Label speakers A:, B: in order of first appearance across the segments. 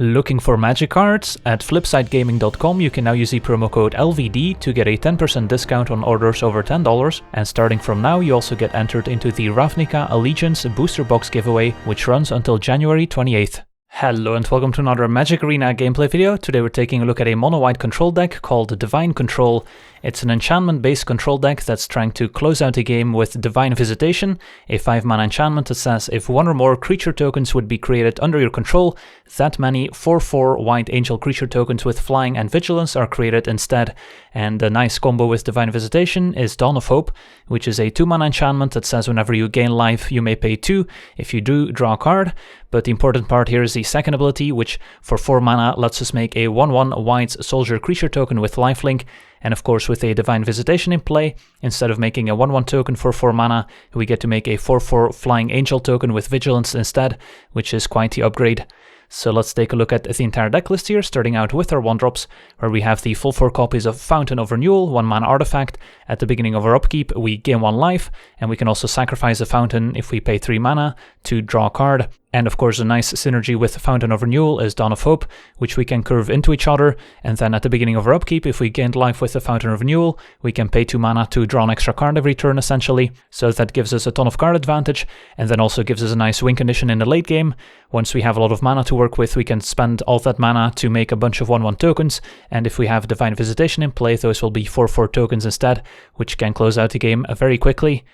A: Looking for magic cards? At flipsidegaming.com you can now use the promo code LVD to get a 10% discount on orders over $10, and starting from now you also get entered into the Ravnica Allegiance booster box giveaway, which runs until January 28th. Hello and welcome to another Magic Arena gameplay video. Today we're taking a look at a mono-white control deck called Divine Control. It's an enchantment-based control deck that's trying to close out a game with Divine Visitation, a 5-mana enchantment that says if one or more creature tokens would be created under your control, that many 4/4 white angel creature tokens with flying and vigilance are created instead. And the nice combo with Divine Visitation is Dawn of Hope, which is a 2-mana enchantment that says whenever you gain life you may pay 2. If you do, draw a card. But the important part here is the second ability, which for 4 mana lets us make a 1/1 white soldier creature token with lifelink. And of course with a Divine Visitation in play, instead of making a 1/1 token for 4 mana, we get to make a 4/4 flying angel token with vigilance instead, which is quite the upgrade. So let's take a look at the entire deck list here, starting out with our 1-drops, where we have the full 4 copies of Fountain of Renewal, 1-mana artifact. At the beginning of our upkeep, we gain 1 life, and we can also sacrifice a Fountain if we pay 3 mana to draw a card. And of course a nice synergy with Fountain of Renewal is Dawn of Hope, which we can curve into each other, and then at the beginning of our upkeep, if we gained life with the Fountain of Renewal, we can pay 2 mana to draw an extra card every turn essentially, so that gives us a ton of card advantage, and then also gives us a nice win condition in the late game. Once we have a lot of mana to work with, we can spend all that mana to make a bunch of 1/1 tokens, and if we have Divine Visitation in play, those will be 4/4 tokens instead, which can close out the game very quickly.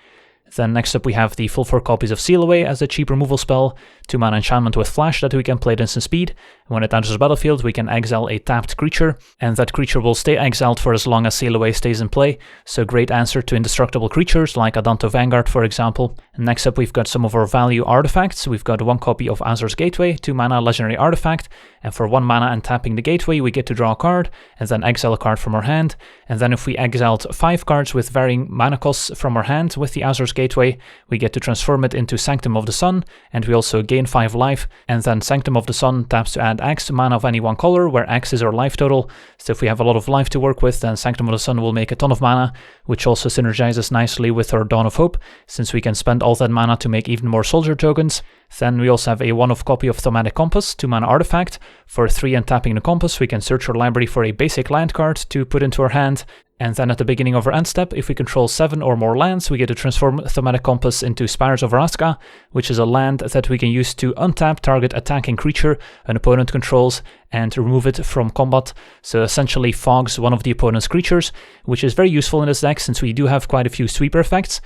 A: Then next up we have the full 4 copies of Seal Away as a cheap removal spell, 2-mana enchantment with flash that we can play at instant speed. When it enters the battlefield we can exile a tapped creature, and that creature will stay exiled for as long as Seal Away stays in play, so great answer to indestructible creatures like Adanto Vanguard for example. Next up we've got some of our value artifacts. We've got 1 copy of Azur's Gateway, 2-mana legendary artifact, and for 1 mana and tapping the gateway we get to draw a card, and then exile a card from our hand. And then if we exiled 5 cards with varying mana costs from our hand with the Azur's Gateway, we get to transform it into Sanctum of the Sun, and we also gain 5 life, and then Sanctum of the Sun taps to add X mana of any one color, where X is our life total. So if we have a lot of life to work with, then Sanctum of the Sun will make a ton of mana, which also synergizes nicely with our Dawn of Hope, since we can spend all that mana to make even more soldier tokens. Then we also have a 1-of copy of Thematic Compass, 2-mana artifact. For 3 and tapping the compass, we can search our library for a basic land card to put into our hand. And then at the beginning of our end step, if we control 7 or more lands, we get to transform Thematic Compass into Spires of Vraska, which is a land that we can use to untap target attacking creature an opponent controls and remove it from combat. So essentially fogs one of the opponent's creatures, which is very useful in this deck since we do have quite a few sweeper effects.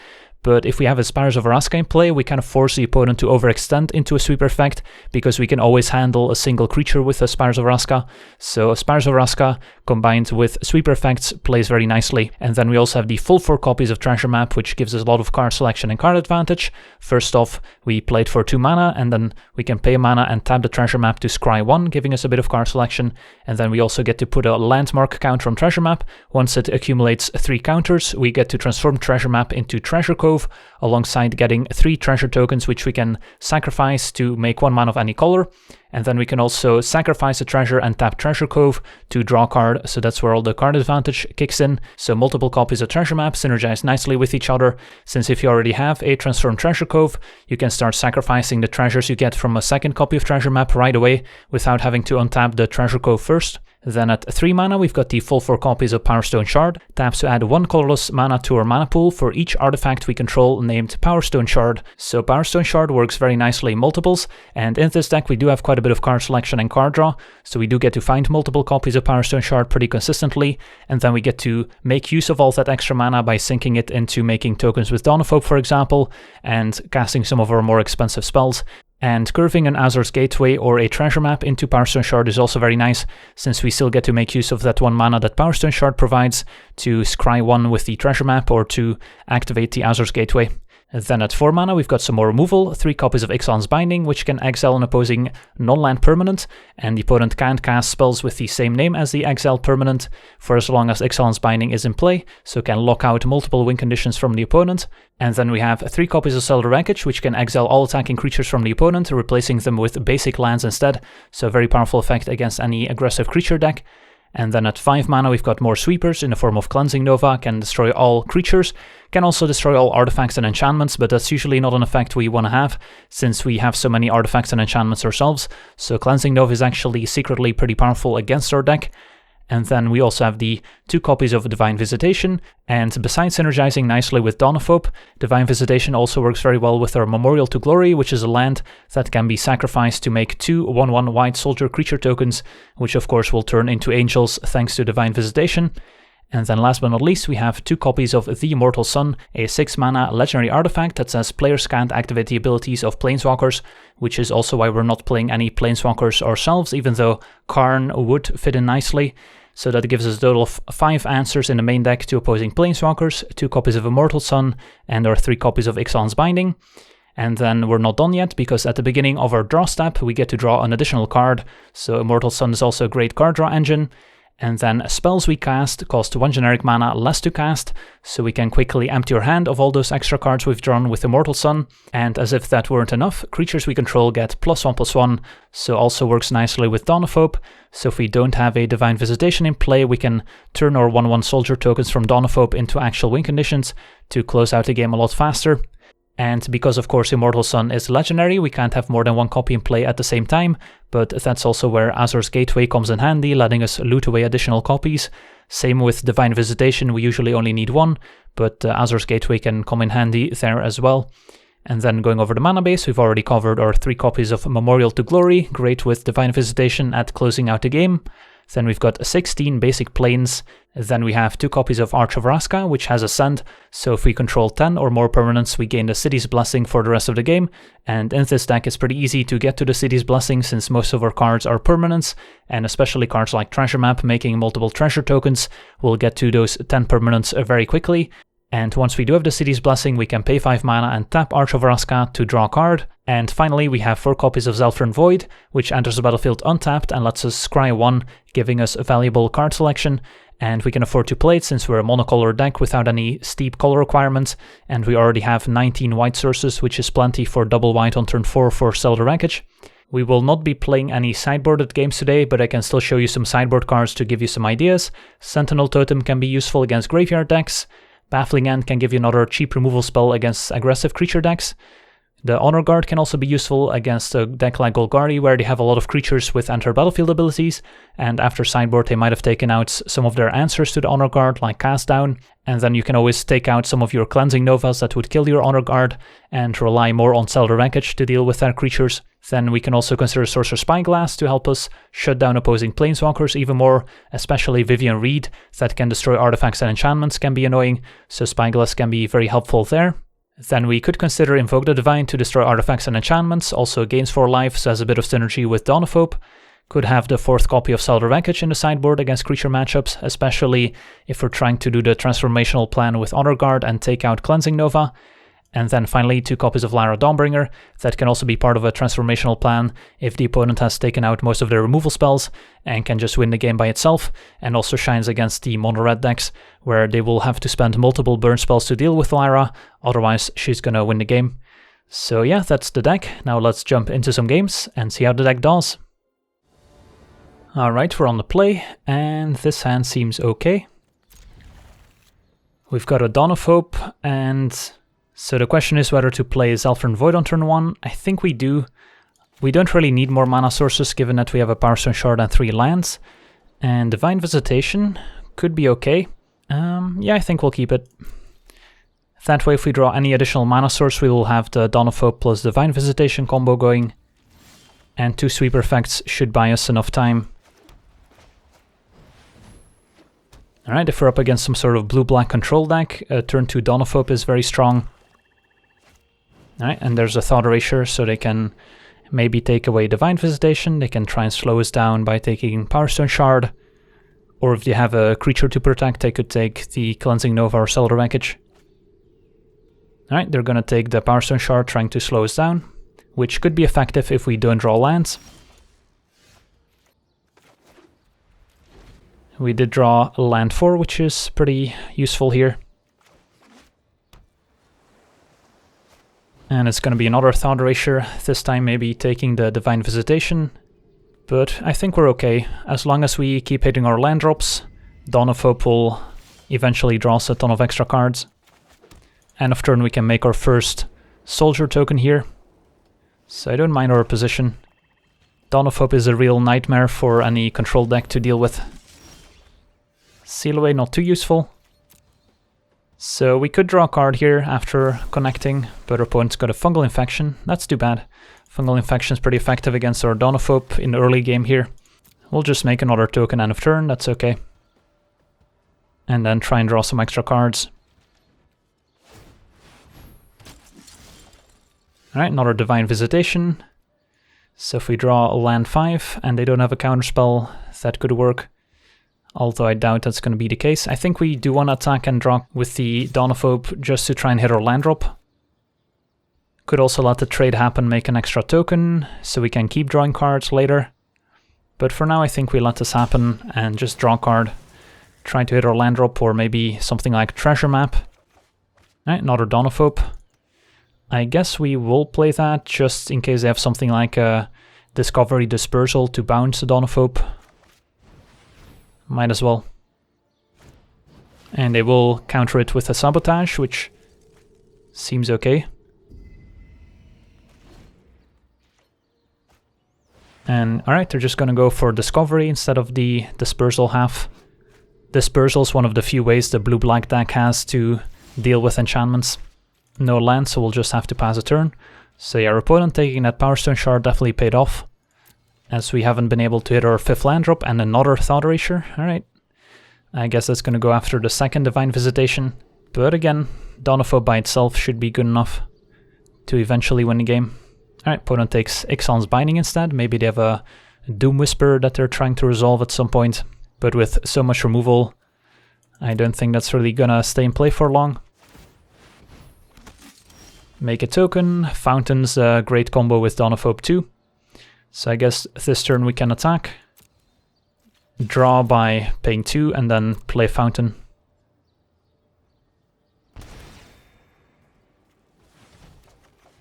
A: But if we have a Spires of Vraska in play, we kind of force the opponent to overextend into a sweeper effect, because we can always handle a single creature with a Spires of Vraska. So Spires of Vraska combined with sweeper effects plays very nicely. And then we also have the full 4 copies of Treasure Map, which gives us a lot of card selection and card advantage. First off, we play it for 2 mana, and then we can pay mana and tap the Treasure Map to scry 1, giving us a bit of card selection. And then we also get to put a landmark counter on Treasure Map. Once it accumulates 3 counters, we get to transform Treasure Map into Treasure Cove, alongside getting 3 treasure tokens which we can sacrifice to make 1 mana of any color. And then we can also sacrifice a treasure and tap Treasure Cove to draw a card, so that's where all the card advantage kicks in. So multiple copies of Treasure Map synergize nicely with each other, since if you already have a transformed Treasure Cove, you can start sacrificing the treasures you get from a second copy of Treasure Map right away without having to untap the Treasure Cove first. Then at 3 mana we've got the full 4 copies of Power Stone Shard, taps to add 1 colorless mana to our mana pool for each artifact we control named Power Stone Shard. So Power Stone Shard works very nicely in multiples, and in this deck we do have quite a bit of card selection and card draw, so we do get to find multiple copies of Power Stone Shard pretty consistently, and then we get to make use of all that extra mana by sinking it into making tokens with Dawn of Hope for example, and casting some of our more expensive spells. And curving an Azur's Gateway or a Treasure Map into Power Stone Shard is also very nice, since we still get to make use of that 1 mana that Power Stone Shard provides to scry 1 with the Treasure Map or to activate the Azur's Gateway. Then at 4 mana we've got some more removal, 3 copies of Ixalan's Binding, which can exile an opposing non-land permanent, and the opponent can't cast spells with the same name as the exiled permanent for as long as Ixalan's Binding is in play, so can lock out multiple win conditions from the opponent. And then we have 3 copies of Cellar Wreckage, which can exile all attacking creatures from the opponent, replacing them with basic lands instead, so a very powerful effect against any aggressive creature deck. And then at 5 mana we've got more sweepers in the form of Cleansing Nova, can destroy all creatures, can also destroy all artifacts and enchantments, but that's usually not an effect we want to have, since we have so many artifacts and enchantments ourselves, so Cleansing Nova is actually secretly pretty powerful against our deck. And then we also have the 2 copies of Divine Visitation, and besides synergizing nicely with Dawn of Hope, Divine Visitation also works very well with our Memorial to Glory, which is a land that can be sacrificed to make 2 1/1 white soldier creature tokens, which of course will turn into angels thanks to Divine Visitation. And then last but not least, we have 2 copies of The Immortal Sun, a 6 mana legendary artifact that says players can't activate the abilities of Planeswalkers, which is also why we're not playing any Planeswalkers ourselves, even though Karn would fit in nicely. So that gives us a total of 5 answers in the main deck to opposing Planeswalkers, 2 copies of Immortal Sun, and our 3 copies of Ixalan's Binding. And then we're not done yet, because at the beginning of our draw step, we get to draw an additional card, so Immortal Sun is also a great card draw engine. And then spells we cast cost 1 generic mana less to cast, so we can quickly empty our hand of all those extra cards we've drawn with Immortal Sun. And as if that weren't enough, creatures we control get +1/+1, so also works nicely with Dawn of Hope. So if we don't have a Divine Visitation in play, we can turn our 1/1 soldier tokens from Dawn of Hope into actual win conditions to close out the game a lot faster. And because of course Immortal Sun is legendary, we can't have more than 1 copy in play at the same time, but that's also where Azor's Gateway comes in handy, letting us loot away additional copies. Same with Divine Visitation, we usually only need 1, but Azor's Gateway can come in handy there as well. And then going over the mana base, we've already covered our 3 copies of Memorial to Glory, great with Divine Visitation at closing out the game. Then we've got 16 basic planes. Then we have 2 copies of Arch of Vraska, which has Ascend, so if we control 10 or more permanents, we gain the City's Blessing for the rest of the game. And in this deck, it's pretty easy to get to the City's Blessing since most of our cards are permanents, and especially cards like Treasure Map making multiple treasure tokens will get to those 10 permanents very quickly. And once we do have the City's Blessing, we can pay 5 mana and tap Arch of Vraska to draw a card. And finally, we have 4 copies of Zilfron Void, which enters the battlefield untapped and lets us scry 1, giving us a valuable card selection. And we can afford to play it since we're a monocolor deck without any steep color requirements, and we already have 19 white sources, which is plenty for double white on turn 4 for Cellar Wreckage. We will not be playing any sideboarded games today, but I can still show you some sideboard cards to give you some ideas. Sentinel Totem can be useful against graveyard decks. Baffling End can give you another cheap removal spell against aggressive creature decks. The Honor Guard can also be useful against a deck like Golgari, where they have a lot of creatures with enter battlefield abilities, and after sideboard they might have taken out some of their answers to the Honor Guard, like Cast Down, and then you can always take out some of your Cleansing Novas that would kill your Honor Guard, and rely more on Cellar Wreckage to deal with their creatures. Then we can also consider Sorcerer's Spyglass to help us shut down opposing Planeswalkers even more, especially Vivian Reed, that can destroy artifacts and enchantments can be annoying, so Spyglass can be very helpful there. Then we could consider Invoke the Divine to destroy artifacts and enchantments, also gains 4 life, so has a bit of synergy with Dawn of Hope. Could have the 4th copy of Cellar Wreckage in the sideboard against creature matchups, especially if we're trying to do the transformational plan with Honor Guard and take out Cleansing Nova. And then finally 2 copies of Lyra Dawnbringer that can also be part of a transformational plan if the opponent has taken out most of their removal spells and can just win the game by itself, and also shines against the mono-red decks where they will have to spend multiple burn spells to deal with Lyra, otherwise she's gonna win the game. So yeah, that's the deck. Now let's jump into some games and see how the deck does. Alright, we're on the play, and this hand seems okay. We've got a Dawn of Hope, and so the question is whether to play Zilfron Void on turn 1. I think we do. We don't really need more mana sources given that we have a Power Stone Shard and 3 lands. And Divine Visitation could be okay. Yeah, I think we'll keep it. That way if we draw any additional mana source, we will have the Dawn of Hope plus Divine Visitation combo going. And 2 sweeper effects should buy us enough time. Alright, if we're up against some sort of blue-black control deck, turn 2 Dawn of Hope is very strong. Alright, and there's a Thought Erasure, so they can maybe take away Divine Visitation, they can try and slow us down by taking Power Stone Shard, or if they have a creature to protect, they could take the Cleansing Nova or Cellar Wreckage. Alright, they're gonna take the Power Stone Shard, trying to slow us down, which could be effective if we don't draw lands. We did draw land 4, which is pretty useful here. And it's going to be another Thought Erasure, this time maybe taking the Divine Visitation. But I think we're okay. As long as we keep hitting our land drops, Dawn of Hope will eventually draw us a ton of extra cards. End of turn we can make our first soldier token here. So I don't mind our position. Dawn of Hope is a real nightmare for any control deck to deal with. Seal Away not too useful. So we could draw a card here after connecting, but our opponent's got a Fungal Infection. That's too bad. Fungal Infection is pretty effective against our Dawn of Hope in the early game here. We'll just make another token end of turn, that's okay. And then try and draw some extra cards. Alright, another Divine Visitation. So if we draw a land 5 and they don't have a counterspell, that could work. Although I doubt that's going to be the case. I think we do want to attack and draw with the Dawn of Hope just to try and hit our land drop. Could also let the trade happen, make an extra token, so we can keep drawing cards later. But for now I think we let this happen and just draw a card. Try to hit our land drop or maybe something like Treasure Map. Alright, another Dawn of Hope. I guess we will play that just in case they have something like a Discovery Dispersal to bounce the Dawn of Hope. Might as well. And they will counter it with a Sabotage, which seems okay. And alright, they're just gonna go for Discovery instead of the Dispersal half. Dispersal is one of the few ways the blue-black deck has to deal with enchantments. No land, so we'll just have to pass a turn. So yeah, our opponent taking that Power Stone Shard definitely paid off, as we haven't been able to hit our 5th land drop and another Thought Erasure. Alright, I guess that's going to go after the second Divine Visitation. But again, Dawn of Hope by itself should be good enough to eventually win the game. Alright, opponent takes Ixalan's Binding instead. Maybe they have a Doom Whisper that they're trying to resolve at some point. But with so much removal, I don't think that's really gonna stay in play for long. Make a token. Fountain's a great combo with Dawn of Hope too. So I guess this turn we can attack. Draw by paying 2 and then play Fountain.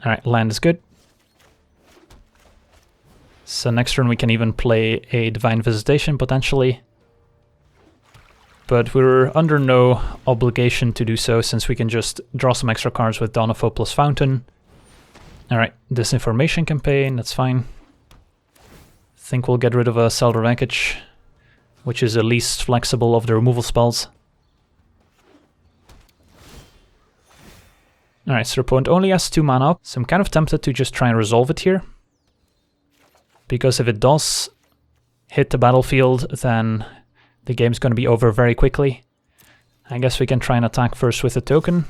A: Alright, land is good. So next turn we can even play a Divine Visitation potentially. But we're under no obligation to do so, since we can just draw some extra cards with Dawn of Hope plus Fountain. Alright, Disinformation Campaign, that's fine. Think we'll get rid of a Cellar Wreckage, which is the least flexible of the removal spells. Alright, so our opponent only has 2 mana up, so I'm kind of tempted to just try and resolve it here. Because if it does hit the battlefield, then the game's going to be over very quickly. I guess we can try and attack first with a token.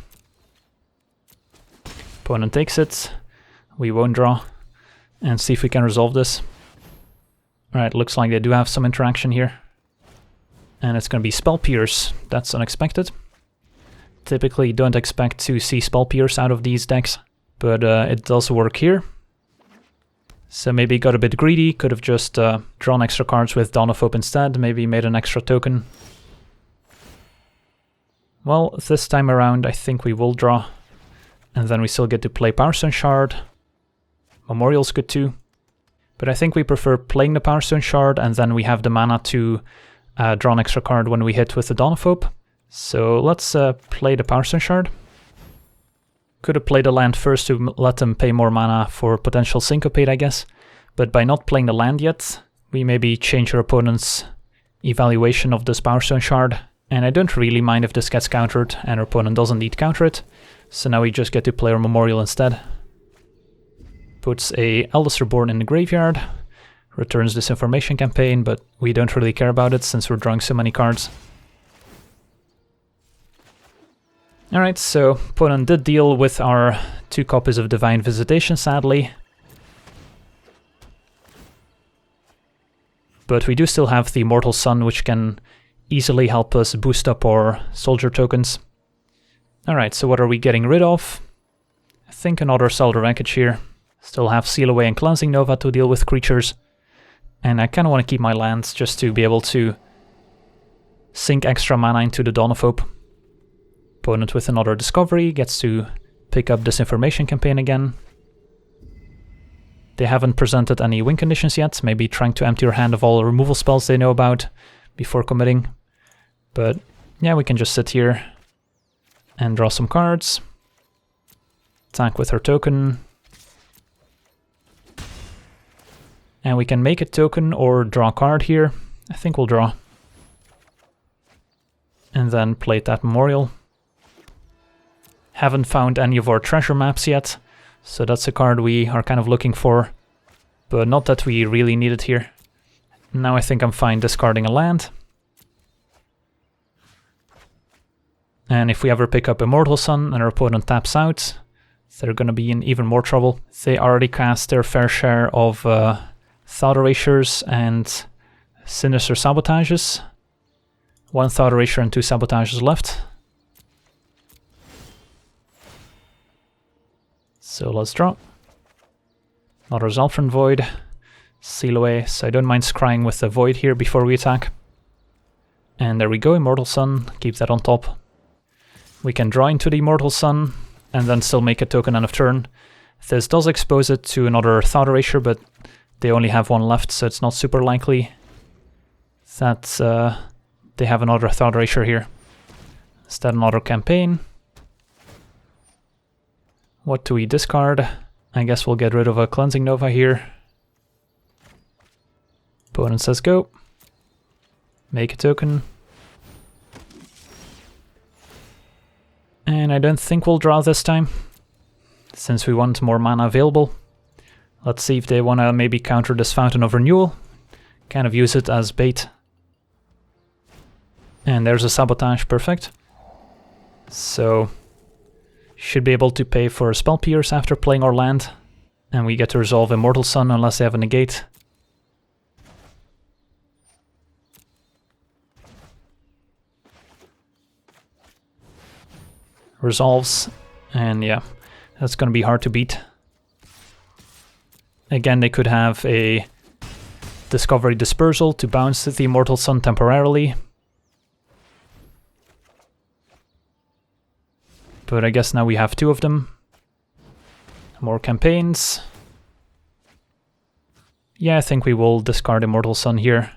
A: Opponent takes it. We won't draw. And see if we can resolve this. Alright, looks like they do have some interaction here. And it's going to be Spell Pierce. That's unexpected. Typically don't expect to see Spell Pierce out of these decks, but it does work here. So maybe got a bit greedy, could have just drawn extra cards with Dawn of Hope instead, maybe made an extra token. Well, this time around I think we will draw, and then we still get to play Power Stone Shard. Memorial's good too, but I think we prefer playing the Power Stone Shard and then we have the mana to draw an extra card when we hit with the Dawn of Hope. So let's play the Power Stone Shard. Could have played the land first to let them pay more mana for potential Syncopate, I guess. But by not playing the land yet, we maybe change our opponent's evaluation of this Power Stone Shard. And I don't really mind if this gets countered and our opponent doesn't need to counter it. So now we just get to play our Memorial instead. Puts a Eldest Reborn in the graveyard. Returns Disinformation Campaign, but we don't really care about it since we're drawing so many cards. Alright, so opponent did deal with our 2 copies of Divine Visitation, sadly. But we do still have the Immortal Sun, which can easily help us boost up our soldier tokens. Alright, so what are we getting rid of? I think another Cellar Wreckage here. Still have Seal Away and Cleansing Nova to deal with creatures. And I kind of want to keep my lands just to be able to sink extra mana into the Dawn of Hope. Opponent with another Discovery gets to pick up Disinformation Campaign again. They haven't presented any win conditions yet, maybe trying to empty your hand of all removal spells they know about before committing. But yeah, we can just sit here and draw some cards. Attack with her token. And we can make a token or draw a card here. I think we'll draw. And then play that Memorial. Haven't found any of our treasure maps yet, so that's a card we are kind of looking for, but not that we really need it here. Now I think I'm fine discarding a land. And if we ever pick up Immortal Sun and our opponent taps out, they're gonna be in even more trouble. They already cast their fair share of Thought Erasures and Sinister Sabotages. 1 Thought Erasure and 2 Sabotages left. So let's draw. Another Zalfran Void. Seal away, so I don't mind scrying with the Void here before we attack. And there we go, Immortal Sun, keep that on top. We can draw into the Immortal Sun, and then still make a token end of turn. This does expose it to another Thought Erasure, but they only have 1 left, so it's not super likely that they have another Thought Erasure here. Instead, another Campaign. What do we discard? I guess we'll get rid of a Cleansing Nova here. Opponent says go. Make a token. And I don't think we'll draw this time, since we want more mana available. Let's see if they want to maybe counter this Fountain of Renewal. Kind of use it as bait. And there's a Sabotage, perfect. So, should be able to pay for Spell Pierce after playing our land. And we get to resolve Immortal Sun unless they have a negate. Resolves, and yeah, that's gonna be hard to beat. Again, they could have a Discovery Dispersal to bounce the Immortal Sun temporarily. But I guess now we have 2 of them. More campaigns. Yeah, I think we will discard Immortal Sun here.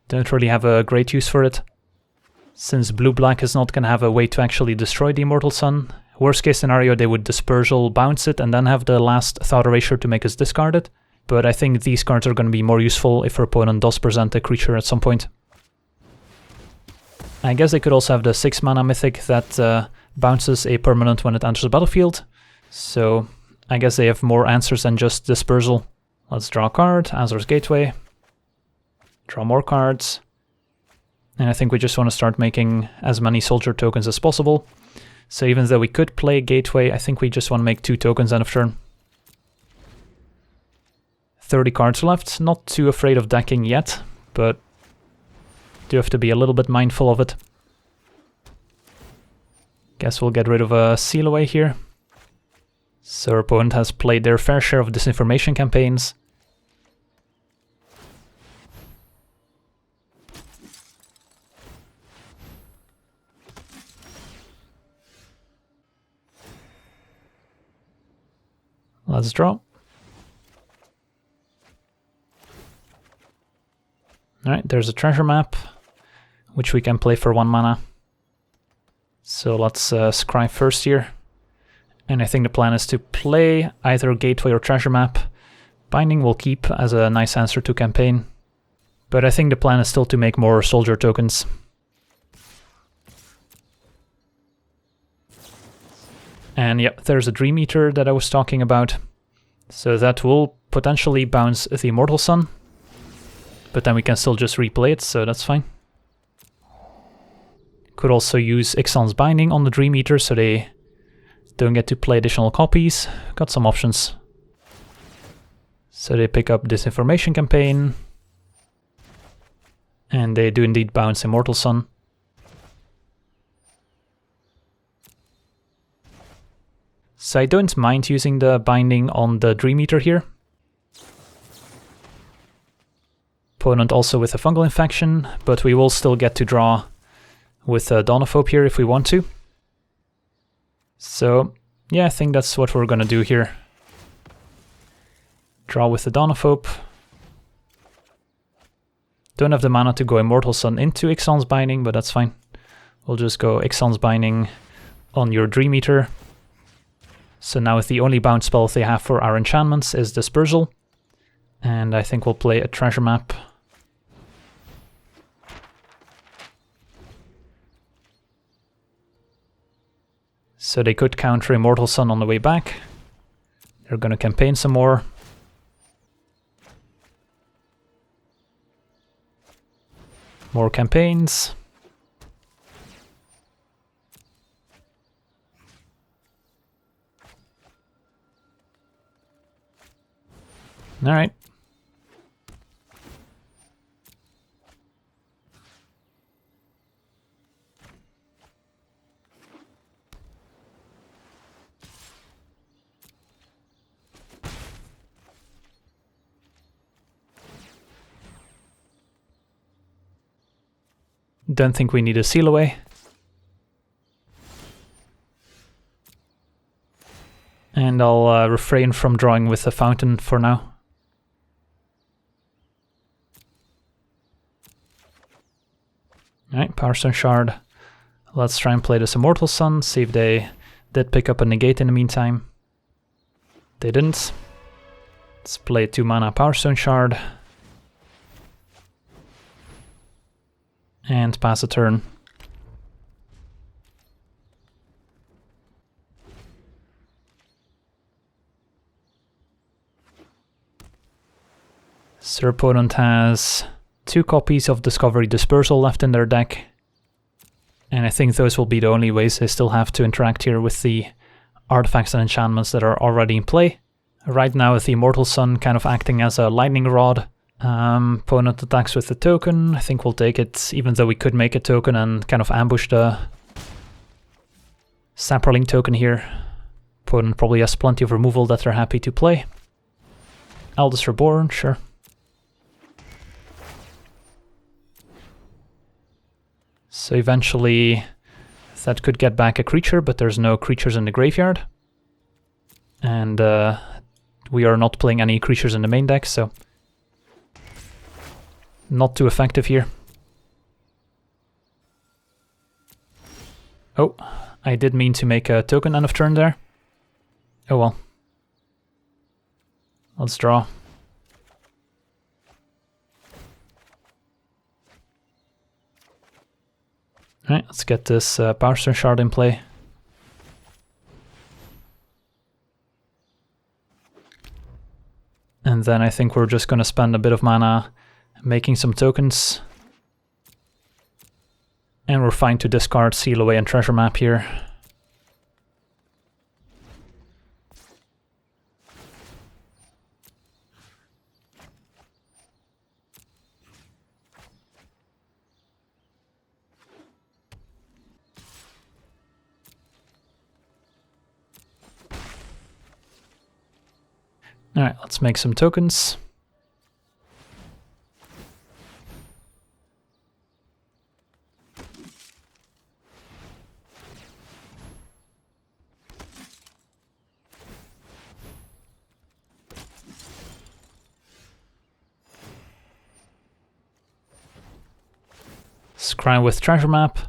A: Don't really have a great use for it, since blue-black is not going to have a way to actually destroy the Immortal Sun. Worst case scenario, they would Dispersal, bounce it, and then have the last Thought Erasure to make us discard it. But I think these cards are going to be more useful if our opponent does present a creature at some point. I guess they could also have the 6 mana Mythic that bounces a permanent when it enters the battlefield. So I guess they have more answers than just Dispersal. Let's draw a card, Azor's Gateway. Draw more cards. And I think we just want to start making as many soldier tokens as possible. So even though we could play Gateway, I think we just want to make 2 tokens end of turn. 30 cards left, not too afraid of decking yet, but do have to be a little bit mindful of it. Guess we'll get rid of a Seal Away here. So our opponent has played their fair share of disinformation campaigns. Let's draw. Alright, there's a treasure map, which we can play for 1 mana. So let's scry first here. And I think the plan is to play either Gateway or treasure map. Binding will keep as a nice answer to campaign. But I think the plan is still to make more soldier tokens. And yep, there's a Dream Eater that I was talking about. So that will potentially bounce the Immortal Sun. But then we can still just replay it, so that's fine. Could also use Ixalan's Binding on the Dream Eater so they don't get to play additional copies. Got some options. So they pick up Disinformation Campaign. And they do indeed bounce Immortal Sun. So I don't mind using the Binding on the Dream Eater here. Opponent also with a Fungal Infection, but we will still get to draw with a Dawnophobe here if we want to. So yeah, I think that's what we're gonna do here. Draw with the Dawnophobe. Don't have the mana to go Immortal Sun into Ixalan's Binding, but that's fine. We'll just go Ixalan's Binding on your Dream Eater. So now the only bound spells they have for our enchantments is Dispersal. And I think we'll play a Treasure Map. So they could counter Immortal Sun on the way back. They're gonna campaign some more. More campaigns. All right. Don't think we need a Seal Away. And I'll refrain from drawing with a Fountain for now. Alright, Power Stone Shard. Let's try and play this Immortal Sun, see if they did pick up a negate in the meantime. They didn't. Let's play 2 mana Power Stone Shard. And pass a turn. So their opponent has 2 copies of Discovery Dispersal left in their deck. And I think those will be the only ways they still have to interact here with the artifacts and enchantments that are already in play. Right now with the Immortal Sun kind of acting as a lightning rod. Opponent attacks with the token. I think we'll take it, even though we could make a token and kind of ambush the Saproling token here. Opponent probably has plenty of removal that they're happy to play. Eldest Reborn, sure. So eventually that could get back a creature, but there's no creatures in the graveyard. And we are not playing any creatures in the main deck, so not too effective here. Oh, I did mean to make a token end of turn there. Oh well. Let's draw. Alright, let's get this Power Stone Shard in play. And then I think we're just gonna spend a bit of mana making some tokens. And we're fine to discard Seal Away and Treasure Map here. Alright, let's make some tokens. Scry with Treasure Map.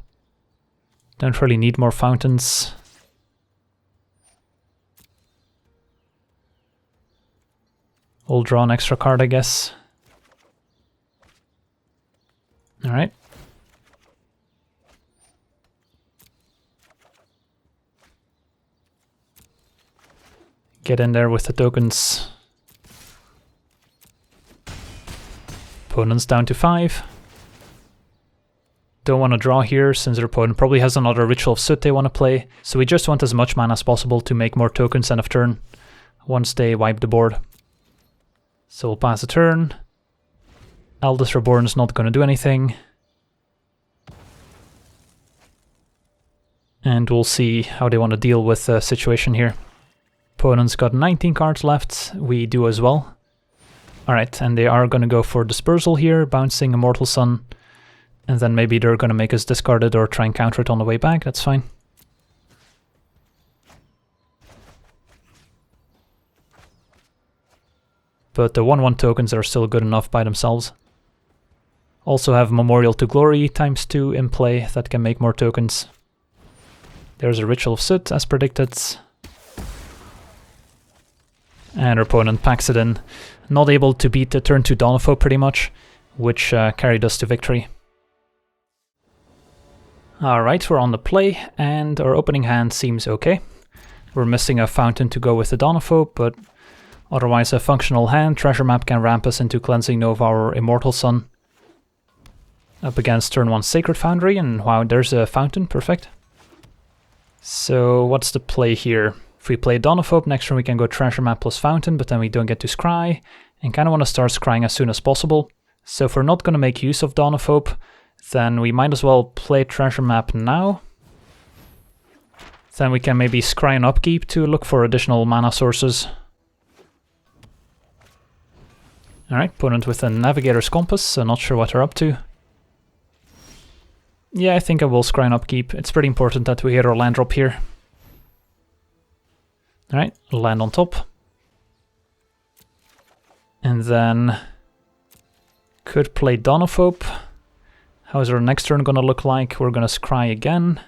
A: Don't really need more fountains. We'll draw an extra card, I guess. Alright. Get in there with the tokens. Opponent's down to 5. Don't want to draw here, since their opponent probably has another Ritual of Soot they want to play, so we just want as much mana as possible to make more tokens end of turn, once they wipe the board. So we'll pass a turn. Eldest Reborn is not going to do anything. And we'll see how they want to deal with the situation here. Opponent's got 19 cards left, we do as well. Alright, and they are going to go for Dispersal here, bouncing Immortal Sun. And then maybe they're going to make us discard it or try and counter it on the way back, that's fine. but the 1/1 tokens are still good enough by themselves. Also have Memorial to Glory ×2 in play that can make more tokens. There's a Ritual of Soot as predicted. And our opponent packs it in. Not able to beat the turn 2 Donophobe pretty much, which carried us to victory. Alright, we're on the play, and our opening hand seems okay. We're missing a Fountain to go with the Donophobe, but otherwise a functional hand. Treasure Map can ramp us into Cleansing Nova or Immortal Sun. Up against turn 1 Sacred Foundry, and wow, there's a Fountain, perfect. So what's the play here? If we play Donophobe, next turn we can go Treasure Map plus Fountain, but then we don't get to scry, and kind of want to start scrying as soon as possible. So if we're not going to make use of Donophobe, then we might as well play Treasure Map now. Then we can maybe scry an upkeep to look for additional mana sources. Alright, opponent with a Navigator's Compass, so not sure what they're up to. Yeah, I think I will scry an upkeep. It's pretty important that we hit our land drop here. Alright, land on top. And then could play Donophobe. How is our next turn gonna look like? We're gonna scry again.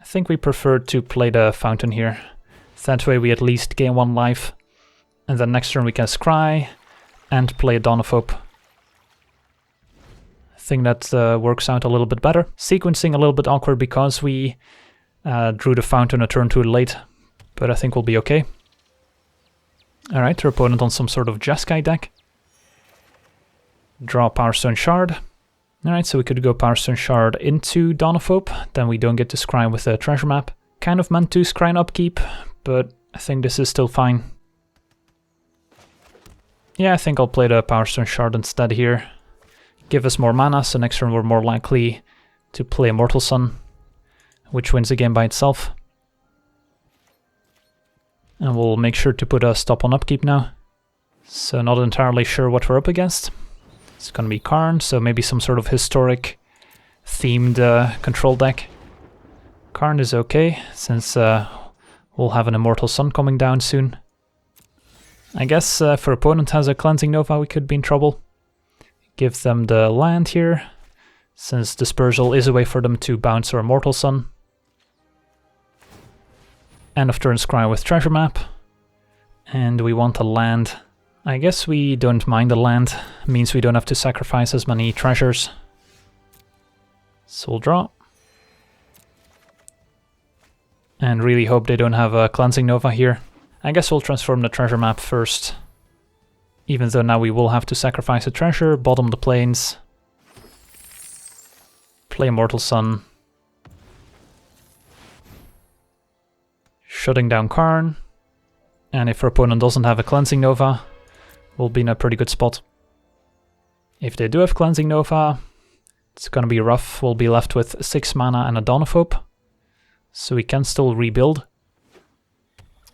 A: I think we prefer to play the Fountain here. That way we at least gain 1 life. And then next turn we can scry and play Donophobe. I think that works out a little bit better. Sequencing a little bit awkward because we drew the Fountain a turn too late, but I think we'll be okay. Alright, our opponent on some sort of Jeskai deck. Draw Power Stone Shard. Alright, so we could go Power Stone Shard into Donophobe, then we don't get to scry with the Treasure Map. Kind of meant to scry an upkeep, but I think this is still fine. Yeah, I think I'll play the Power Stone Shard instead here. Give us more mana, so next turn we're more likely to play Immortal Sun, which wins the game by itself. And we'll make sure to put a stop on upkeep now. So not entirely sure what we're up against. It's gonna be Karn, so maybe some sort of historic themed control deck. Karn is okay, since we'll have an Immortal Sun coming down soon. I guess if our opponent has a Cleansing Nova, we could be in trouble. Give them the land here, since Dispersal is a way for them to bounce our Immortal Sun. End of turn scry with Treasure Map. And we want a land. I guess we don't mind the land, means we don't have to sacrifice as many treasures. So we'll draw. And really hope they don't have a Cleansing Nova here. I guess we'll transform the Treasure Map first. Even though now we will have to sacrifice a treasure, bottom the plains. Play Immortal Sun. Shutting down Karn. And if our opponent doesn't have a Cleansing Nova, we'll be in a pretty good spot. If they do have Cleansing Nova, it's gonna be rough. We'll be left with 6 mana and a Donophobe. So we can still rebuild.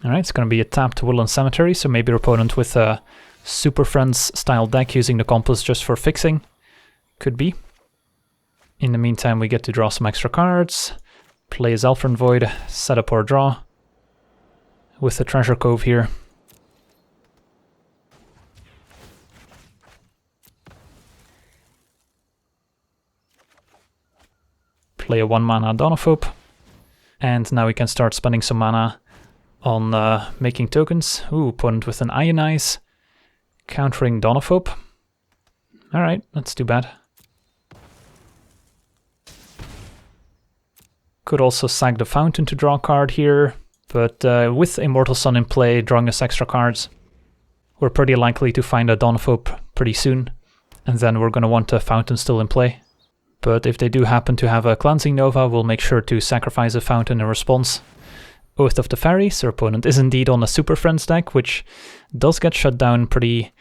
A: Alright, it's gonna be a tapped Woodland Cemetery, so maybe our opponent with a Super Friends style deck using the compass just for fixing. Could be. In the meantime, we get to draw some extra cards, play Zalfron Void, set up our draw with the Treasure Cove here. Play a 1 mana Donophobe, and now we can start spending some mana on making tokens. Ooh, opponent with an Ionize. Countering Donophobe. Alright, that's too bad. Could also sack the Fountain to draw a card here, but with Immortal Sun in play, drawing us extra cards, we're pretty likely to find a Donophobe pretty soon, and then we're going to want a Fountain still in play. But if they do happen to have a Cleansing Nova, we'll make sure to sacrifice a Fountain in response. Oath of the Fairies, our opponent is indeed on a Super Friends deck, which does get shut down pretty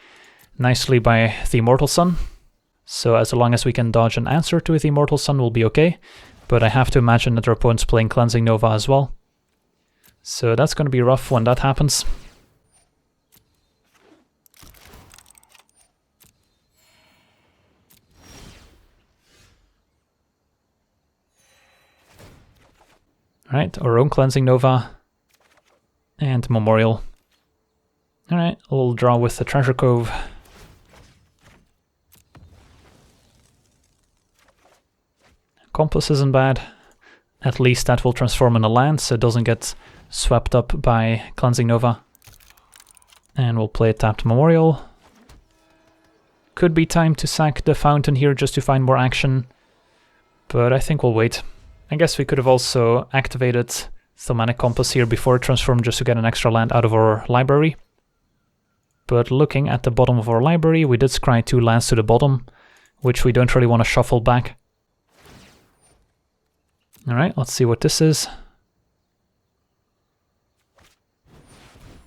A: nicely by the Immortal Sun. So as long as we can dodge an answer to the Immortal Sun, we'll be okay. But I have to imagine that our opponent's playing Cleansing Nova as well. So that's going to be rough when that happens. Alright, our own Cleansing Nova. And Memorial. Alright, we'll draw with the Treasure Cove. Compass isn't bad. At least that will transform in a land so it doesn't get swept up by Cleansing Nova. And we'll play a tapped Memorial. Could be time to sack the Fountain here just to find more action, but I think we'll wait. I guess we could have also activated Thematic Compass here before it transformed just to get an extra land out of our library. But looking at the bottom of our library, we did scry 2 lands to the bottom, which we don't really want to shuffle back. Alright, let's see what this is.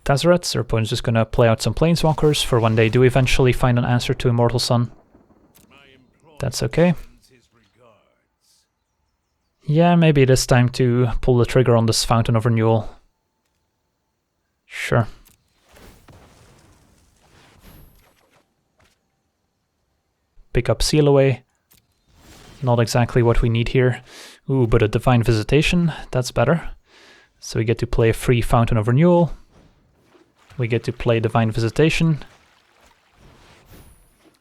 A: Tezzeret, our opponent's just gonna play out some Planeswalkers for when they do eventually find an answer to Immortal Sun. That's okay. Yeah, maybe it is time to pull the trigger on this Fountain of Renewal. Sure. Pick up Seal Away. Not exactly what we need here. Ooh, but a Divine Visitation, that's better. So we get to play a free Fountain of Renewal. We get to play Divine Visitation.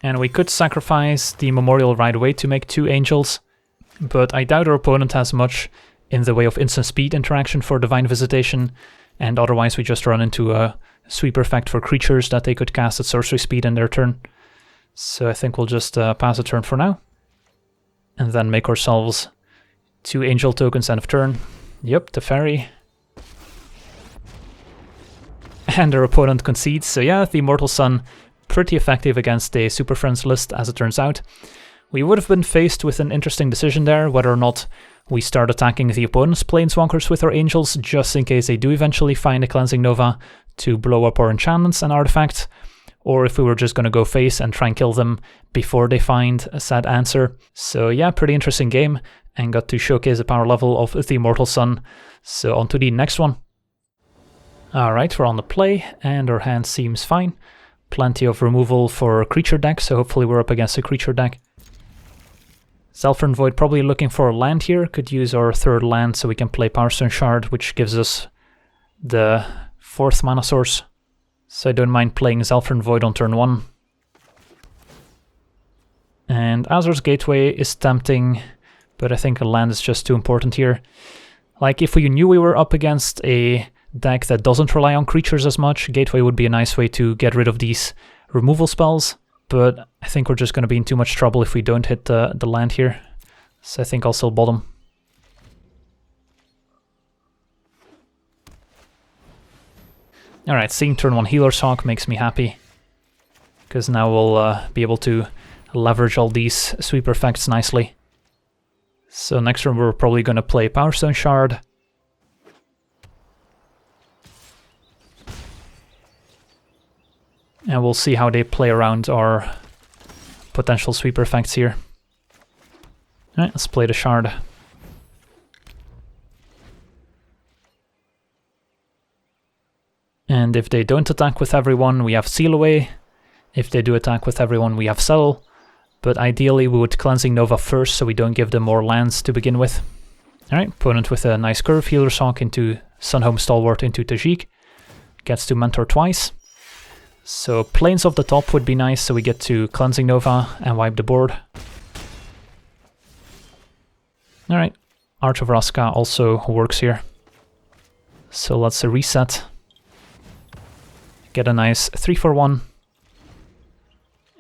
A: And we could sacrifice the Memorial right away to make 2 Angels, but I doubt our opponent has much in the way of instant speed interaction for Divine Visitation, and otherwise we just run into a sweeper effect for creatures that they could cast at sorcery speed in their turn. So I think we'll just pass a turn for now. And then make ourselves 2 Angel tokens end of turn. Yep, the Fairy. And our opponent concedes, so yeah, the Immortal Sun, pretty effective against a Super Friends list, as it turns out. We would have been faced with an interesting decision there, whether or not we start attacking the opponent's Planeswalkers with our Angels, just in case they do eventually find a Cleansing Nova to blow up our enchantments and artifacts, or if we were just going to go face and try and kill them before they find a sad answer. So yeah, pretty interesting game, and got to showcase the power level of the Immortal Sun. So on to the next one. Alright, we're on the play, and our hand seems fine. Plenty of removal for a creature deck, so hopefully we're up against a creature deck. Zalfron Void probably looking for a land here, could use our 3rd land so we can play Powerstone Shard, which gives us the 4th mana source. So I don't mind playing Zalfron Void on turn 1. And Azor's Gateway is tempting, but I think a land is just too important here. Like, if we knew we were up against a deck that doesn't rely on creatures as much, Gateway would be a nice way to get rid of these removal spells, but I think we're just going to be in too much trouble if we don't hit the land here. So I think I'll still bottom. Alright, seeing turn 1 Healer's Hawk makes me happy, because now we'll be able to leverage all these sweeper effects nicely. So next turn we're probably going to play Powerstone Shard. And we'll see how they play around our potential sweeper effects here. Alright, let's play the Shard. And if they don't attack with everyone, we have Seal Away. If they do attack with everyone, we have Settle. But ideally we would Cleansing Nova first so we don't give them more lands to begin with. Alright, opponent with a nice curve, Healer's Hawk into Sunhome Stalwart into Tajik. Gets to Mentor twice. So Plains off the top would be nice, so we get to Cleansing Nova and wipe the board. Alright, Arch of Vraska also works here. So let's reset. Get a nice 3 for 1.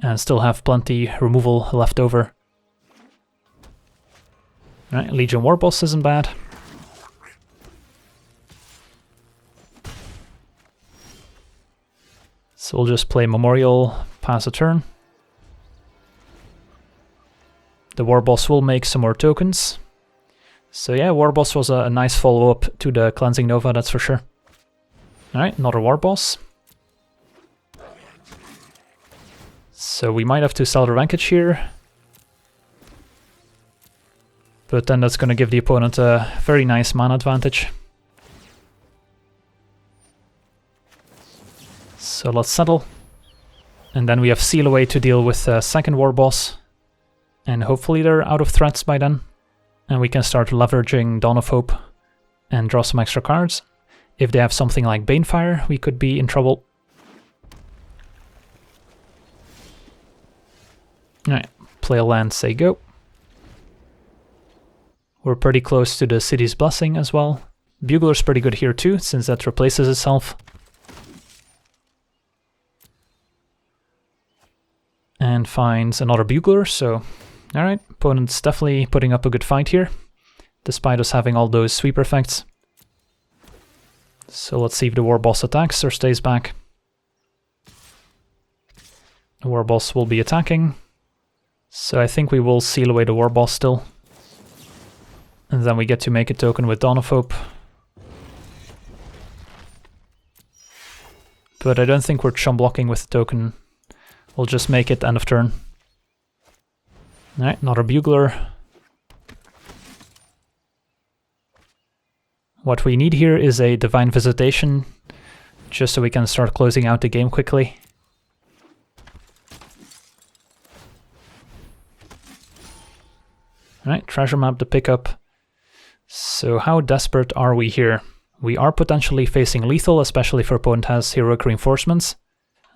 A: And still have plenty removal left over. Alright, Legion Warboss isn't bad. So we'll just play Memorial, pass a turn. The Warboss will make some more tokens. So yeah, Warboss was a nice follow-up to the Cleansing Nova, that's for sure. Alright, another Warboss. So we might have to sell the Rankage here. But then that's going to give the opponent a very nice mana advantage. So let's settle. And then we have Seal Away to deal with the second Warboss. And hopefully they're out of threats by then. And we can start leveraging Dawn of Hope and draw some extra cards. If they have something like Banefire, we could be in trouble. Alright, play a land, say go. We're pretty close to the City's Blessing as well. Bugler's pretty good here too, since that replaces itself. And finds another Bugler, so... Alright, opponent's definitely putting up a good fight here, despite us having all those sweeper effects. So let's see if the War Boss attacks or stays back. The War Boss will be attacking. So I think we will seal away the War Boss still. And then we get to make a token with Dawn of Hope. But I don't think we're chum blocking with the token. We'll just make it end of turn. Alright, another Bugler. What we need here is a Divine Visitation, just so we can start closing out the game quickly. Alright, treasure map to pick up. So how desperate are we here? We are potentially facing lethal, especially if our opponent has heroic reinforcements.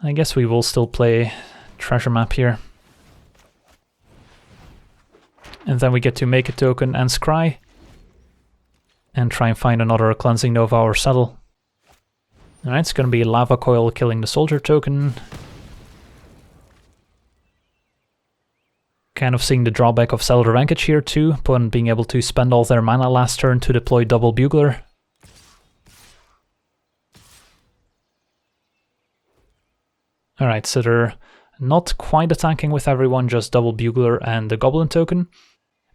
A: I guess we will still play treasure map here. And then we get to make a token and scry. And try and find another Cleansing Nova or Settle. Alright, it's gonna be Lava Coil killing the Soldier token. Kind of seeing the drawback of Cellular Rankage here too, opponent being able to spend all their mana last turn to deploy double Bugler. Alright, so they're not quite attacking with everyone, just double Bugler and the Goblin token.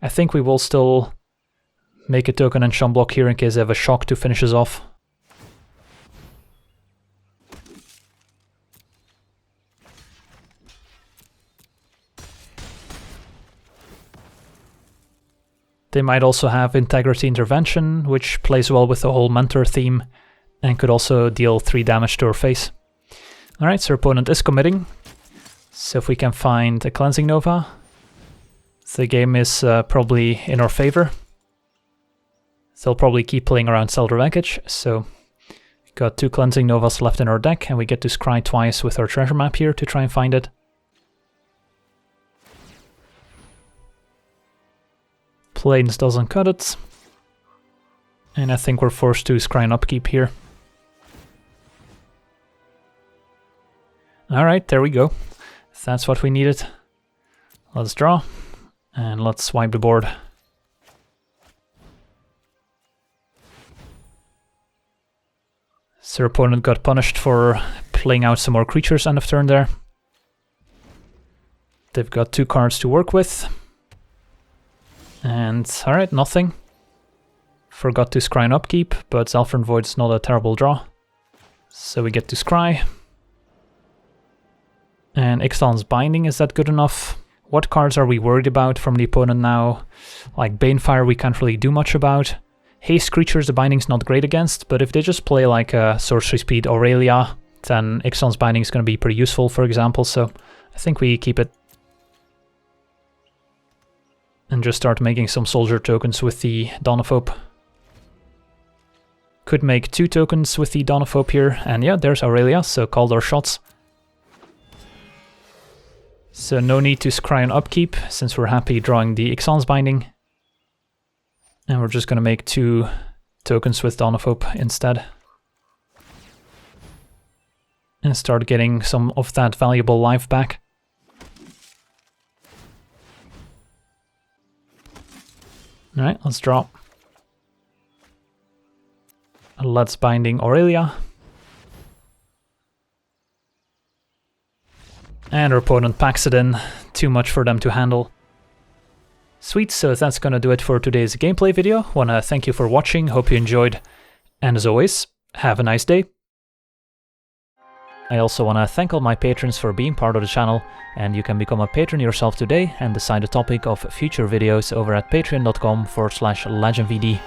A: I think we will still make a token and chum block here in case they have a shock to finish us off. They might also have Integrity Intervention, which plays well with the whole Mentor theme, and could also deal 3 damage to our face. Alright, so our opponent is committing. So if we can find a Cleansing Nova, the game is probably in our favor. They'll probably keep playing around Cellular Rankage, so got 2 Cleansing Novas left in our deck, and we get to scry twice with our treasure map here to try and find it. Plains doesn't cut it. And I think we're forced to scry an upkeep here. Alright, there we go. That's what we needed. Let's draw. And let's wipe the board. So our opponent got punished for playing out some more creatures end of turn there. They've got 2 cards to work with. And alright, nothing. Forgot to scry an upkeep, but Zalfron Void's not a terrible draw. So we get to scry. And Ixalan's Binding, is that good enough? What cards are we worried about from the opponent now? Like Banefire we can't really do much about. Haste creatures the Binding's not great against, but if they just play like a Sorcery Speed Aurelia, then Ixalan's Binding is going to be pretty useful, for example, so I think we keep it. And just start making some soldier tokens with the Dawn of Hope. Could make 2 tokens with the Dawn of Hope here, and yeah, there's Aurelia, so called our shots. So no need to scry an upkeep, since we're happy drawing the Ixalan's Binding. And we're just gonna make 2 tokens with Dawn of Hope instead. And start getting some of that valuable life back. Alright, let's draw. Let's Binding Aurelia. And our opponent packs it in. Too much for them to handle. Sweet, so that's gonna do it for today's gameplay video. Wanna thank you for watching, hope you enjoyed. And as always, have a nice day. I also want to thank all my patrons for being part of the channel, and you can become a patron yourself today and decide the topic of future videos over at patreon.com/LegenVD.